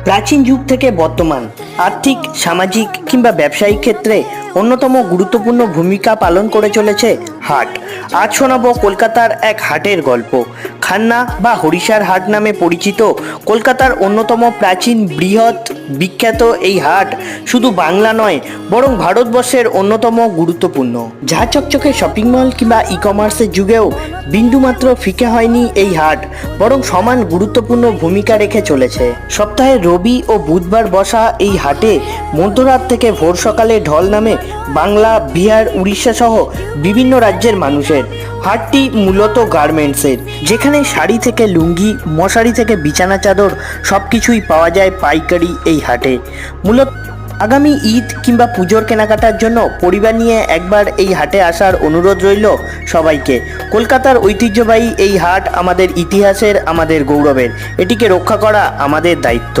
প্রাচীন যুগ থেকে বর্তমান আর্থিক, সামাজিক কিংবা ব্যবসায়িক ক্ষেত্রে অন্যতম গুরুত্বপূর্ণ ভূমিকা পালন করে চলেছে হাট। আজ শোনাবো কলকাতার এক হাটের গল্প। খান্না বা হরিষার হাট নামে পরিচিত কলকাতার অন্যতম প্রাচীন, বৃহৎ, বিখ্যাত এই হাট শুধু বাংলা নয়, বরং ভারতবর্ষের অন্যতম গুরুত্বপূর্ণ। যা চকচকে শপিং মল কিংবা ই কমার্সের যুগেও বিন্দুমাত্র ফিকে হয়নি এই হাট, বরং সমান গুরুত্বপূর্ণ ভূমিকা রেখে চলেছে। সপ্তাহে রবি ও বুধবার বসা এই হাটে মধ্যরাত থেকে ভোর সকালে ঢল নামে বাংলা, বিহার, উড়িষ্যা সহ বিভিন্ন রাজ্যের মানুষের। হাটটি মূলত গার্মেন্টসের, যেখানে শাড়ি থেকে লুঙ্গি, মশারি থেকে বিছানা চাদর সবকিছুই পাওয়া যায় পাইকারি এই হাটে। মূলত আগামী ঈদ কিংবা পুজোর কেনাকাটার জন্য পরিবার নিয়ে একবার এই হাটে আসার অনুরোধ রইল সবাইকে। কলকাতার ঐতিহ্যবাহী এই হাট আমাদের ইতিহাসের, আমাদের গৌরবের। এটিকে রক্ষা করা আমাদের দায়িত্ব।